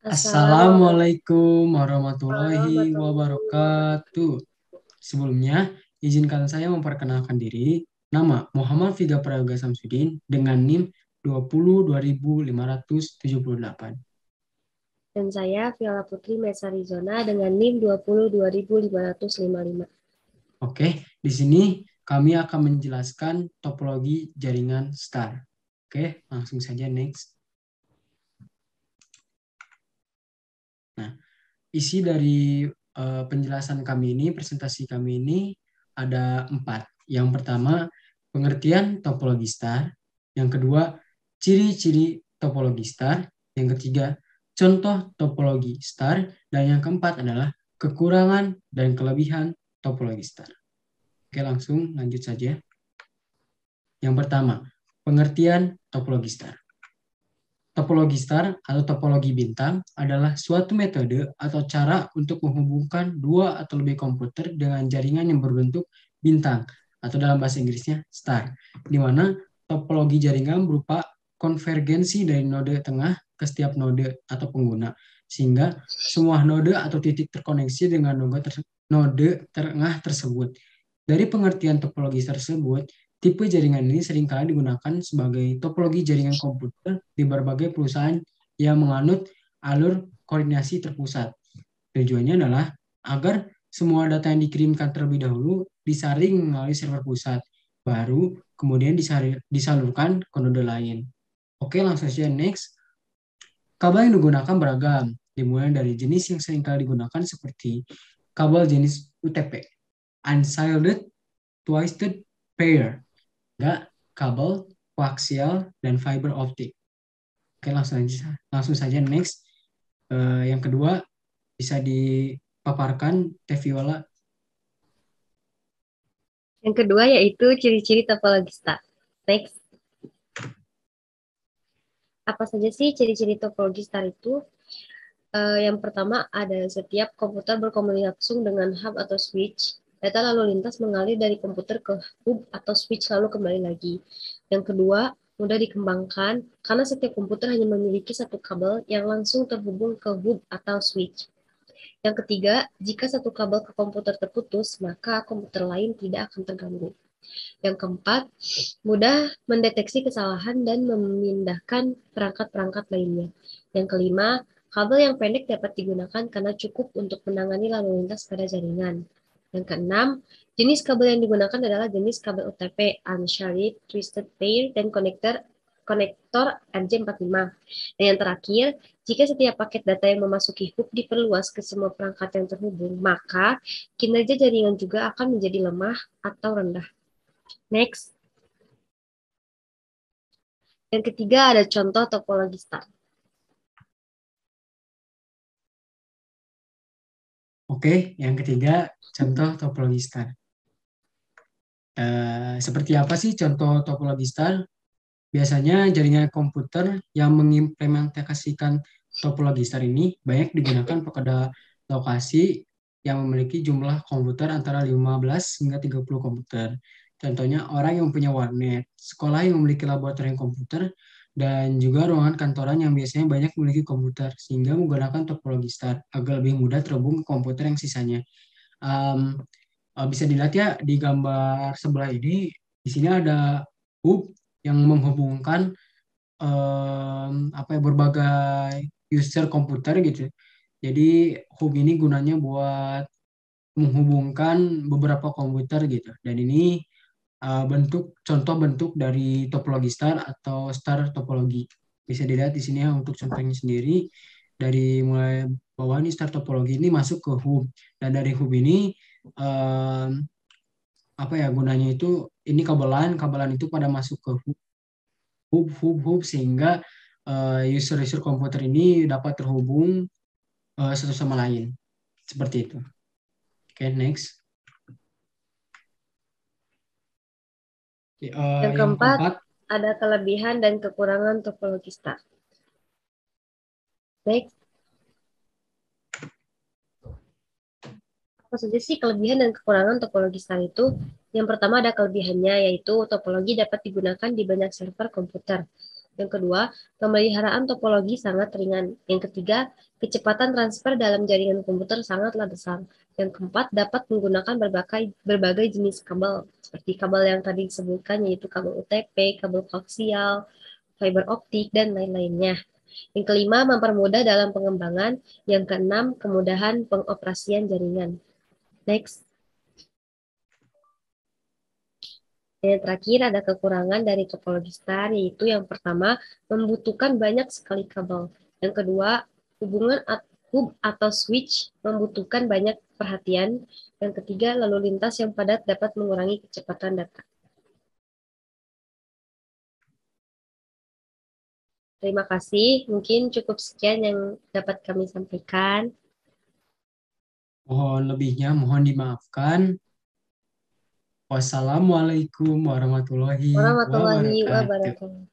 Assalamualaikum Assalamualaikum warahmatullahi warahmatullahi wabarakatuh. wabarakatuh. Sebelumnya, izinkan saya memperkenalkan diri. Nama Muhammad Figa Prayoga Samsudin dengan NIM 202578. Dan saya Viola Putri Mesarizona dengan NIM 202555. Oke, di sini kami akan menjelaskan topologi jaringan star. Oke, langsung saja next. Nah, isi dari penjelasan kami ini, presentasi kami ini ada 4. Yang pertama, pengertian topologi star. Yang kedua, ciri-ciri topologi star. Yang ketiga, contoh topologi star. Dan yang keempat adalah kekurangan dan kelebihan topologi star. Oke, langsung lanjut saja. Yang pertama, pengertian topologi star. Topologi star atau topologi bintang adalah suatu metode atau cara untuk menghubungkan dua atau lebih komputer dengan jaringan yang berbentuk bintang atau dalam bahasa Inggrisnya star, di mana topologi jaringan berupa konvergensi dari node tengah ke setiap node atau pengguna, sehingga semua node atau titik terkoneksi dengan node tengah tersebut. Dari pengertian topologi tersebut, tipe jaringan ini seringkali digunakan sebagai topologi jaringan komputer di berbagai perusahaan yang menganut alur koordinasi terpusat. Tujuannya adalah agar semua data yang dikirimkan terlebih dahulu disaring melalui server pusat, baru kemudian disalurkan ke node lain. Oke, langsung saja next. Kabel yang digunakan beragam, dimulai dari jenis yang seringkali digunakan seperti kabel jenis UTP, Unshielded Twisted Pair, enggak, kabel, koaksial, dan fiber optik. Oke, langsung saja next. Yang kedua, bisa dipaparkan Teh Viola. Yang kedua yaitu ciri-ciri topologi star. Next. Apa saja sih ciri-ciri topologi star itu? Yang pertama ada setiap komputer berkomunikasi langsung dengan hub atau switch. Data lalu lintas mengalir dari komputer ke hub atau switch lalu kembali lagi. Yang kedua, mudah dikembangkan karena setiap komputer hanya memiliki satu kabel yang langsung terhubung ke hub atau switch. Yang ketiga, jika satu kabel ke komputer terputus, maka komputer lain tidak akan terganggu. Yang keempat, mudah mendeteksi kesalahan dan memindahkan perangkat-perangkat lainnya. Yang kelima, kabel yang pendek dapat digunakan karena cukup untuk menangani lalu lintas pada jaringan. Yang keenam, jenis kabel yang digunakan adalah jenis kabel UTP, Unshielded Twisted Pair, dan konektor RJ45. Dan yang terakhir, jika setiap paket data yang memasuki hub diperluas ke semua perangkat yang terhubung, maka kinerja jaringan juga akan menjadi lemah atau rendah. Next. Yang ketiga ada contoh topologi star. Oke, yang ketiga, contoh topologi star. Seperti apa sih contoh topologi star? Biasanya jaringan komputer yang mengimplementasikan topologi star ini banyak digunakan pada lokasi yang memiliki jumlah komputer antara 15 hingga 30 komputer. Contohnya orang yang punya warnet, sekolah yang memiliki laboratorium komputer, dan juga ruangan kantoran yang biasanya banyak memiliki komputer, sehingga menggunakan topologi star agar lebih mudah terhubung ke komputer yang sisanya. Um, Bisa dilihat ya di gambar sebelah ini, di sini ada hub yang menghubungkan apa ya, berbagai user komputer gitu. Jadi hub ini gunanya buat menghubungkan beberapa komputer gitu. Dan ini contoh bentuk dari topologi star atau star topologi. Bisa dilihat di sini ya untuk contohnya sendiri. Dari mulai bawah ini star topologi ini masuk ke hub. Dan dari hub ini em, apa ya gunanya itu, ini kabelan itu pada masuk ke hub sehingga user-user komputer ini dapat terhubung satu sama lain. Seperti itu. Oke, next. Yang Yang keempat keempat, ada kelebihan dan kekurangan topologi star. Next. Apa saja sih kelebihan dan kekurangan topologi star itu? Yang pertama ada kelebihannya yaitu topologi dapat digunakan di banyak server komputer. Yang kedua, pemeliharaan topologi sangat ringan. Yang ketiga, kecepatan transfer dalam jaringan komputer sangatlah besar. Yang keempat, dapat menggunakan berbagai jenis kabel, seperti kabel yang tadi disebutkan, yaitu kabel UTP, kabel koaksial, fiber optik, dan lain-lainnya. Yang kelima, mempermudah dalam pengembangan. Yang keenam, kemudahan pengoperasian jaringan. Next. Yang terakhir ada kekurangan dari topologi star, yaitu yang pertama, membutuhkan banyak sekali kabel. Yang kedua, hubungan hub atau switch membutuhkan banyak perhatian. Yang ketiga, lalu lintas yang padat dapat mengurangi kecepatan data. Terima kasih. Mungkin cukup sekian yang dapat kami sampaikan. Mohon lebihnya, mohon dimaafkan. Wassalamualaikum warahmatullahi Warahmatullahi wabarakatuh. wabarakatuh.